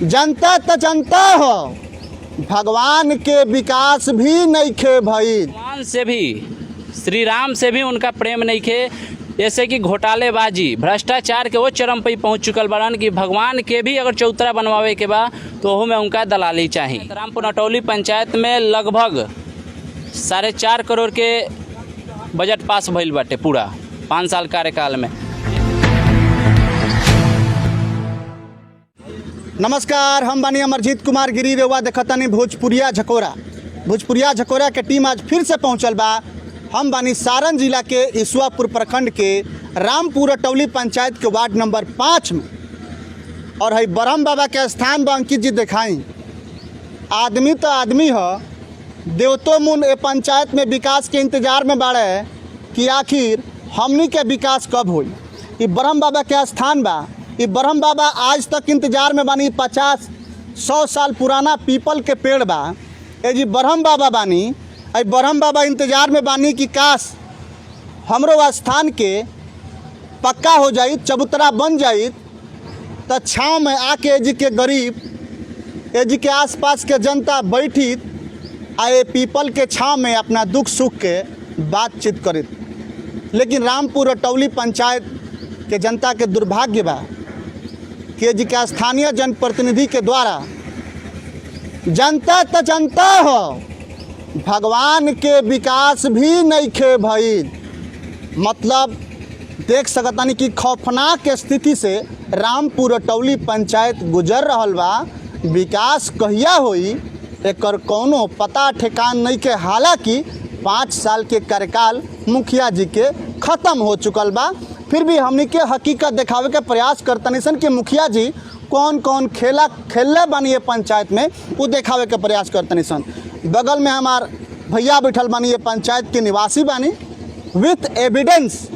जनता त जनता हो, भगवान के विकास भी नइखे भइल। भगवान से भी, श्री राम से भी उनका प्रेम नहीं खे। जैसे कि घोटालेबाजी, भ्रष्टाचार के वो चरम पे पहुंच चुकल बारन कि भगवान के भी अगर चौतरा बनवावे के बा तो ओहू में उनका दलाली चाहिए। रामपुर नटौली पंचायत में लगभग 4.5 करोड़ के बजट पास भइल बाटे पूरा 5 साल कार्यकाल में। नमस्कार, हम बानी अमरजीत कुमार गिरी। रेवा देखतानी भोजपुरिया झकोरा। भोजपुरिया झकोरा के टीम आज फिर से पहुंचल बा। हम बानी सारण जिला के ईश्वापुर प्रखंड के रामपुर नटौली पंचायत के वार्ड नंबर 5 में। और है ब्रह्म बाबा के स्थान बा। अंकित जी दिखाई, आदमी तो आदमी हो, देवतो मुन ए पंचायत में विकास के इंतजार में बाड़े कि आखिर हमनी के विकास कब होई। ये ब्रह्म बाबा के स्थान बा। ये ब्रह्म बाबा आज तक इंतजार में बानी। 50-100 साल पुराना पीपल के पेड़ बा। ये जी ब्रह्म बाबा बानी। आई ब्रह्म बाबा इंतजार में बानी कि काश हमरो स्थान के पक्का हो जाई, चबूतरा बन जाई, तो छाँव में आके एजी के गरीब, एजी के आसपास के जनता बैठी आए पीपल के छाँव में अपना दुख सुख के बातचीत करी। लेकिन रामपुर नटौली पंचायत के जनता के दुर्भाग्य बा कि एजी के स्थानीय जनप्रतिनिधि के द्वारा जनता त जनता हो, भगवान के विकास भी नइखे भइल। मतलब देख सकतानी कि खौफनाक स्थिति से रामपुर नटौली पंचायत गुजर रहल बा। विकास कहिया होई एकर कौनो पता ठेकान नइखे। हालांकि 5 साल के कार्यकाल मुखिया जी के ख़त्म हो चुकल बा। फिर भी हमनी के हकीकत दिखावे के प्रयास करतनी सन कि मुखिया जी कौन कौन खेला खेलले बानी ये पंचायत में, वो दिखावे के प्रयास करतनी सन। बगल में हमार भैया बैठल बानी, ये पंचायत के निवासी बानी। विथ एविडेंस,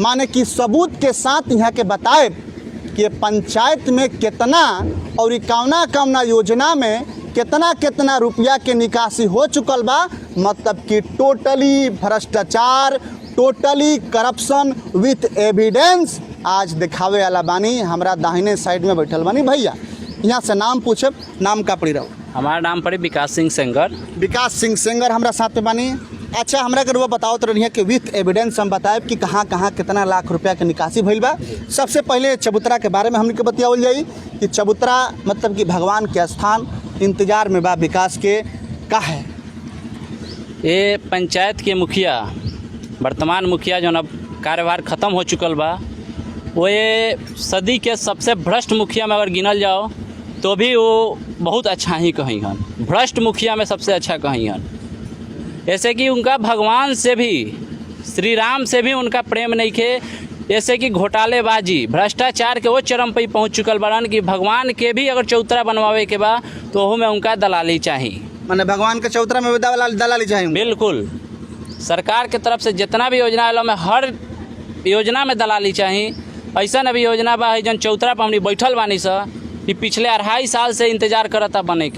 माने कि सबूत के साथ यहाँ के बताए कि ये पंचायत में कितना और कौना योजना में कितना रुपया के निकासी हो चुकल बा। मतलब कि टोटली भ्रष्टाचार, टोटली करप्शन विथ एविडेंस आज दिखावे वाला बानी। हमरा दाहिने साइड में बैठल बानी भैया। यहाँ से नाम पूछब, नाम का पड़ी रहो? हमारा नाम पड़ी विकास सिंह सेंगर। विकास सिंह सेंगर हमरा साथ में बानी। अच्छा, हमरा के रुआ बताओ तो रही कि विथ एविडेंस हम बताएब कि कहाँ कितना लाख रुपया के निकासी भइल बा। सबसे पहले चबूतरा के बारे में हमने के बतियावल जाई कि चबूतरा मतलब कि भगवान के स्थान इंतजार में बा विकास के का है। ये पंचायत के मुखिया, वर्तमान मुखिया जो अब कार्यभार ख़त्म हो चुकल बा, वो ये सदी के सबसे भ्रष्ट मुखिया में अगर गिनल जाओ तो भी वो बहुत अच्छा ही कहीं हन। भ्रष्ट मुखिया में सबसे अच्छा कहीं हन। ऐसे कि उनका भगवान से भी, श्री राम से भी उनका प्रेम नहीं खे। जैसे कि घोटालेबाजी, भ्रष्टाचार के वो चरम पे पहुंच चुकल बारन कि भगवान के भी अगर चौतरा बनवावे के बा तो ओहू में उनका दलाली चाहिए। माने भगवान के चौतरा में दलाली चाहिए। बिल्कुल, सरकार के तरफ से जितना भी योजना आला में हर योजना में दलाली चाहिए। ऐसा अभी योजना बा जौन चौतरा पर हमनी बैठल बानी सा कि पिछले 2.5 साल से इंतजार करता बने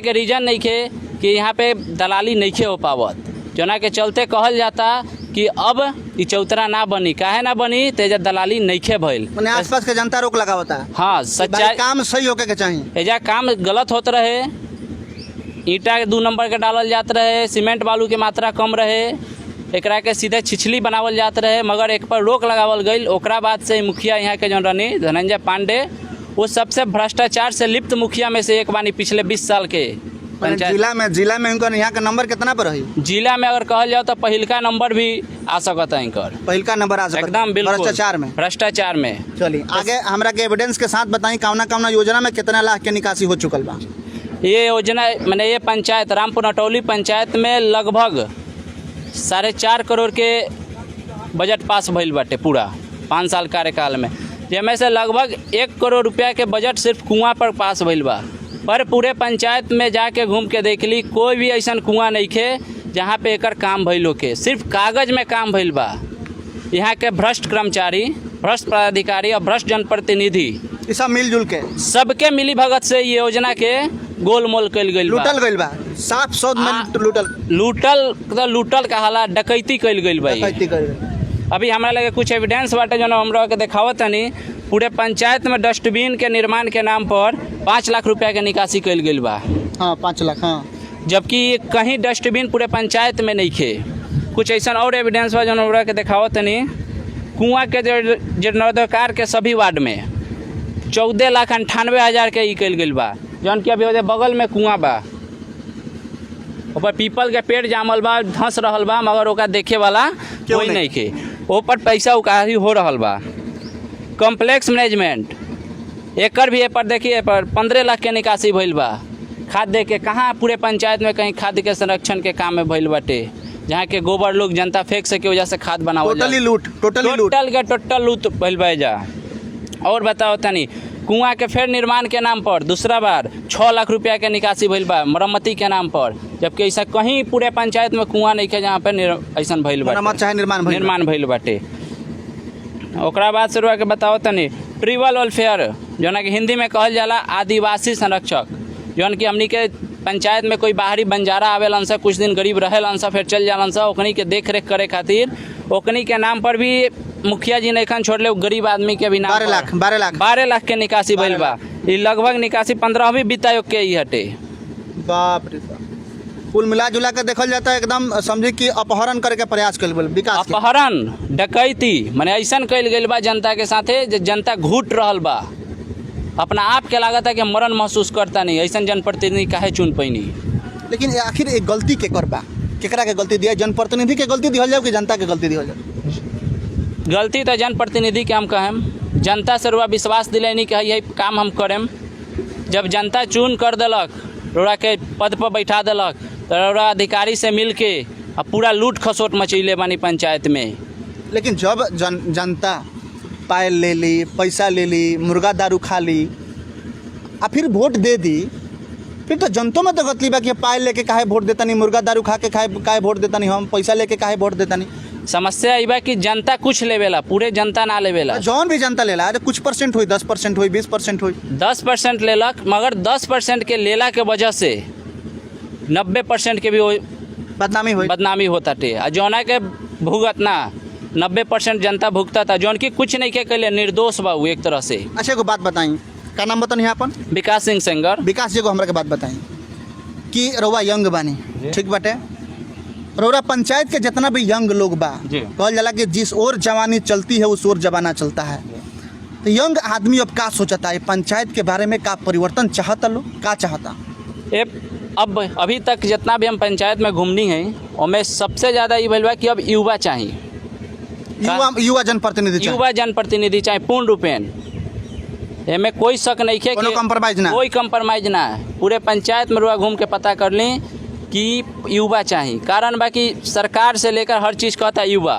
के रीज़न नहीं खे कि यहाँ पे दलाली नहीं खे हो पावत, जोना के चलते कहल जाता कि अब ये चौतरा ना बनी। काहे ना बनी? तेजा दलाली नहीं खे भइल। माने आसपास के जनता रोक लगावता। हाँ, सच्चाई काम सही होके के चाहिए। एजा काम गलत होत रहे, ईंटा के 2 नंबर के डालल जात रहे, सीमेंट बालू के मात्रा कम रहे, एकरा के सीधे छिछली बनावल जात रहे, मगर एक पर रोक लगावल गई। ओकरा बाद से मुखिया यहाँ के जौन रहनी धनंजय पांडे, वो सबसे भ्रष्टाचार से लिप्त मुखिया में से एक बानी पिछले 20 साल के पंचायत। जिला में उनका यहाँ का नंबर कितना पर रही? जिला में अगर कहल जाओ तो पहिलका नंबर भी आ सकता है इनकर। पहिलका नंबर आ सकता एकदम बिल्कुल भ्रष्टाचार में। चलिए आगे हमरा के एविडेंस के साथ बताई कौना योजना में कितना लाख के निकासी हो चुकल बा। ये योजना मैंने ये पंचायत रामपुर नटौली पंचायत में लगभग 4.5 करोड़ के बजट पास भइल बाटे पूरा 5 साल कार्यकाल में। जिसमें से लगभग 1 करोड़ रुपया के बजट सिर्फ कुआं पर पास भइल बा। पर पूरे पंचायत में जाके घूम के देख ली, कोई भी ऐसा कुआं नहीं खे जहाँ पे एकर काम भइल होके। सिर्फ कागज में काम भइल बा। यहाँ के भ्रष्ट कर्मचारी, भ्रष्ट पदाधिकारी और भ्रष्ट जनप्रतिनिधि ये सब मिलजुल के सबके मिली भगत से ये योजना के गोलमोल कल गई, लूटल गई बा। साफ शब्द में लूटल कहाला, डकैती कल गई बा। अभी हमारे लगे कुछ एविडेंस बाटे जो हमरा के देखावत तनी। पूरे पंचायत में डस्टबिन के निर्माण के नाम पर 5 लाख रुपया के निकासी कल गई बा। हाँ 5 लाख। हाँ जबकि कहीं डस्टबिन पूरे पंचायत में नहीं खे। कुछ ऐसा और एविडेंस बा जो के दिखाओ तनी। कुआं के जीर्णोद्धार के सभी वार्ड में 14,98,000 के ई कल गई बा। जौन कि अभी बगल में कुआं बा, ऊपर पीपल के पेड़ जामल बा, धंस रहल बा, मगर ओका देखे वाला कोई नहीं खे। ऊपर पैसा उकारी हो रहल बा। कॉम्प्लेक्स मैनेजमेंट एकर भी पर देखिए पर 15 लाख के निकासी भइल बा। खाद दे के कहाँ पूरे पंचायत में कहीं खाद के संरक्षण के काम में भइल बाटे, जहाँ के गोबर लोग जनता फेंक सके वजह से खाद बनावल टोटली लूट टोटल लूट भइल बा जा। और बताओ तनी कुआं के फिर निर्माण के नाम पर दूसरा बार 6 लाख रुपया के निकासी भइल बा मरम्मती के नाम पर, जबकि ऐसा कहीं पूरे पंचायत में कुआं नहीं है जहाँ पे ऐसा भइल बा चाहे निर्माण भइल बाटे। ओकरा बाद शुरुआ के बताओ तनी ट्राइबल वेलफेयर जौन कि हिंदी में कहल जाला आदिवासी संरक्षक, जौन कि हमनी के पंचायत में कोई बाहरी बंजारा आवेलन सा, कुछ दिन गरीब रहेलन सा, फिर चल जालन सा, ओकनी के देख रेख करे खातिर ओकनी के नाम पर भी मुखिया जी ने खन छोड़ले गरीब आदमी के भी नाम 12 लाख के निकासी भइल बा। ये लगभग निकासी 15वीं वित्त आयोग के ही हटे। बाप रे बाप। कुल मिला जुला के देखल जाता है एकदम समझी कि अपहरण करे के प्रयास कल गेल विकास के। अपहरण डकैती माने ऐसा कल गई बा जनता के साथे जे जनता घूट रहल बा। अपना आप के लागत है कि मरण महसूस करता नहीं, ऐसा जनप्रतिनिधि काहे चुन पैनी। लेकिन आखिर एक गलती के कर बा, केकरा के गलती दिया? जनप्रतिनिधि के गलती दिहल जाओ कि जनता के गलती दिहल जाओ? गलती तो जनप्रतिनिधि के हम कहें। जनता से रुआ विश्वास दिलैनी कि यही काम हम करें। जब जनता चुन कर दिलक, रोड़ा के पद पर बैठा दिलक, तो रोड़ा अधिकारी से मिल के अब पूरा लूट खसोट मचैले बानी पंचायत में। लेकिन जब जनता पायल ले ली, पैसा ले ली, मुर्गा दारू खा ली, और फिर वोट दे दी, फिर तो जनता में तो गलती बा कि पायल लेके काहे वोट देता नहीं, मुर्गा दारू खा के काहे वोट देता नहीं, हम पैसा लेके काहे वोट देता नहीं। समस्या ई बा कि जनता कुछ लेवेला, पूरे जनता ना लेवेला। जौन भी जनता लेला अरे कुछ परसेंट हुई, 10% हुई, 20% हुई, 10% लेलक, मगर 10% के लेला के वजह से 90% के भी बदनामी होता टे। आ जौना के भुगतना 90% जनता भुगता था, जौन की कुछ नहीं के कैले, निर्दोष बा वो एक तरह से। अच्छा एगो बात बताई, का नाम बतानी अपन? विकास सिंह सेंगर। विकास जी को हमरा के बात बताई कि रउआ यंग बानी, ठीक बाटे? रउरा पंचायत के जितना भी यंग लोग बा, कहल जाला कि जिस ओर जवानी चलती है उस ओर जमाना चलता है। तो यंग आदमी अब का सोचता है पंचायत के बारे में? का परिवर्तन चाहता लोग, का चाहता? अब अभी तक जितना भी हम पंचायत में घूमनी है उनमें सबसे ज़्यादा ये भइल बा कि अब युवा चाहिए, युवा जनप्रतिनिधि चाहिए पूर्ण रूपेण। एमे कोई शक नहीं है कि कोई कंप्रोमाइज ना है। पूरे पंचायत में रुआ घूम के पता कर ली कि युवा चाहिए। कारण बाकी सरकार से लेकर हर चीज़ कहता युवा,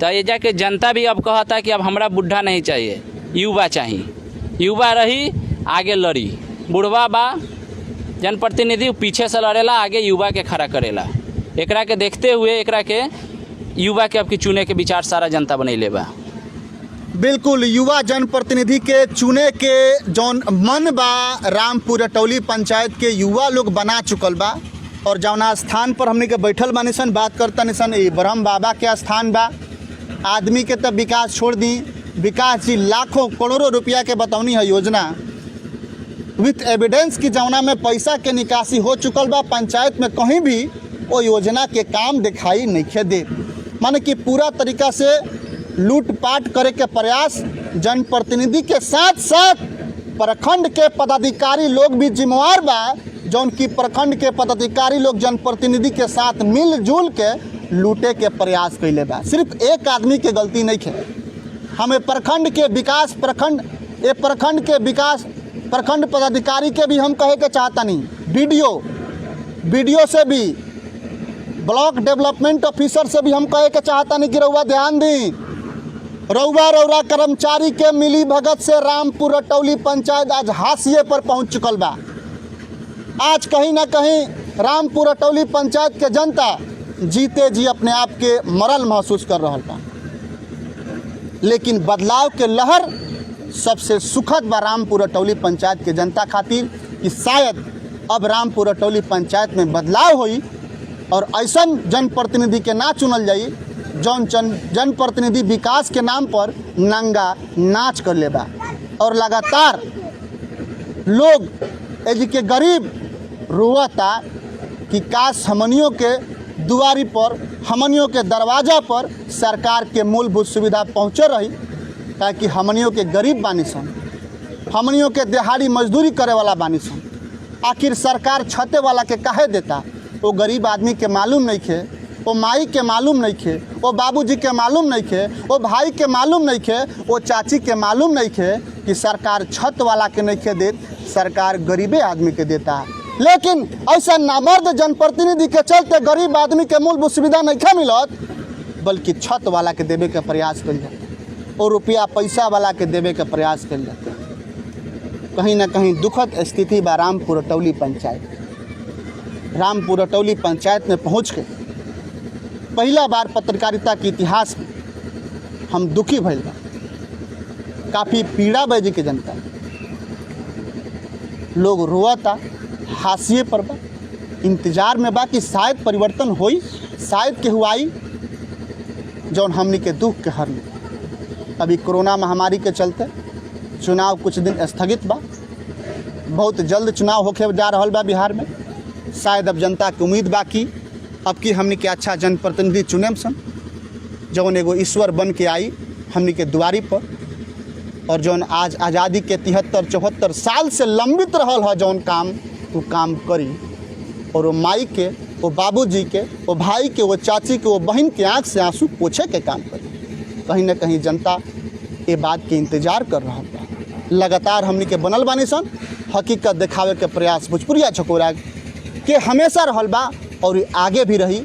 तो ये जाके जनता भी अब कहता कि अब हमरा बुढ़ा नहीं चाहिए, युवा चाहिए। युवा रही आगे लड़ी, बुढ़वा बा जनप्रतिनिधि पीछे से लड़ेला, आगे युवा के खड़ा करेला। एकरा के देखते हुए एकरा के युवा के अब की चुने के विचार सारा जनता बनैले बा। बिल्कुल, युवा जनप्रतिनिधि के चुने के जौन मन बा रामपुर अटौली पंचायत के युवा लोग बना चुकल बा। और जौना स्थान पर हमने के बैठल बानी सन, बात करता निसन ब्रह्म बाबा के स्थान बा। आदमी के तब विकास छोड़ दी, विकास जी लाखों करोड़ों रुपया के बतौनी है योजना विथ एविडेंस की जौना में पैसा के निकासी हो चुकल बा। पंचायत में कहीं भी वो योजना के काम दिखाई नहीं दे, माने कि पूरा तरीका से लूटपाट करे के प्रयास जनप्रतिनिधि के साथ साथ प्रखंड के पदाधिकारी लोग भी जिम्मेवार बा। जौन की प्रखंड के पदाधिकारी लोग जनप्रतिनिधि के साथ मिलजुल के लूटे के प्रयास कैले बा। सिर्फ एक आदमी के गलती नहीं है। हमें प्रखंड के विकास प्रखंड पदाधिकारी के भी हम कहे के चाहता नहीं, बीडीओ से भी, ब्लॉक डेवलपमेंट ऑफिसर से भी हम कहे के चाहता नहीं कि रउआ ध्यान दी। रउआ कर्मचारी के मिली भगत से रामपुर अटौली पंचायत आज हाशिए पर पहुंच चुकल बा। आज कहीं ना कहीं रामपुर अटौली पंचायत के जनता जीते जी अपने आप के मरल महसूस कर रहा बा। लेकिन बदलाव के लहर सबसे सुखद बा रामपुर अटौली पंचायत के जनता खातिर कि शायद अब रामपुर अटौली पंचायत में बदलाव होई और ऐसा जनप्रतिनिधि के ना चुनल जाई जौन जनप्रतिनिधि विकास के नाम पर नंगा नाच कर ले बा। और लगातार लोग एज के गरीब रोता कि काश हमनियों के दुआरी पर, हमनियों के दरवाजा पर सरकार के मूलभूत सुविधा पहुँचे रही, ताकि हमनियों के गरीब बानी सन, हमनियों के दिहाड़ी मजदूरी करे वाला बानी सन। आखिर सरकार छते वाला के काहे देता? वो गरीब आदमी के मालूम नहीं खे, वो माई के मालूम नहीं खे, वो बाबूजी के मालूम नहीं खे, वो भाई के मालूम नहीं खे, वो चाची के मालूम नहीं खे कि सरकार छत वाला के नहीं खे देत, सरकार गरीबे आदमी के देता है। लेकिन ऐसा नामर्द जनप्रतिनिधि के चलते गरीब आदमी के मूलभूत सुविधा नहीं खे मिलत, बल्कि छत वाला के देवे के प्रयास कल जाता और रुपया पैसा वाला के देवे के प्रयास कल जाता। कहीं ना कहीं दुखद स्थिति बा रामपुर अटौली पंचायत। रामपुर अटौली पंचायत में पहुँच के पहला बार पत्रकारिता के इतिहास में हम दुखी भइल बा, काफ़ी पीड़ा बजी के जनता, लोग रोता, हाशिए पर बा, इंतजार में बा कि शायद परिवर्तन होई, शायद के हुआई जौन हमनी के दुख के हर ली। अभी कोरोना महामारी के चलते चुनाव कुछ दिन स्थगित बा, बहुत जल्द चुनाव होके जा रहा बा बिहार में। शायद अब जनता के उम्मीद बा कि अब की हमनी के अच्छा जनप्रतिनिधि चुनेम सन, जौन एगो ईश्वर बन के आई हमनी के दुआरी पर, और जौन आज आज़ादी के 73-74 साल से लंबित रहल है जौन काम, वो काम करी और वो माई के, वो बाबूजी के, वो भाई के, वो चाची के, वो बहन के आँख से आंसू पोछे के काम करी। कहीं ना कहीं जनता ये बात के इंतजार कर रहा बा। लगातार हमनी के बनल बानी सन, हकीकत दिखावे के प्रयास भोजपुरिया झकोरा के हमेशा रहल बा और आगे भी रही।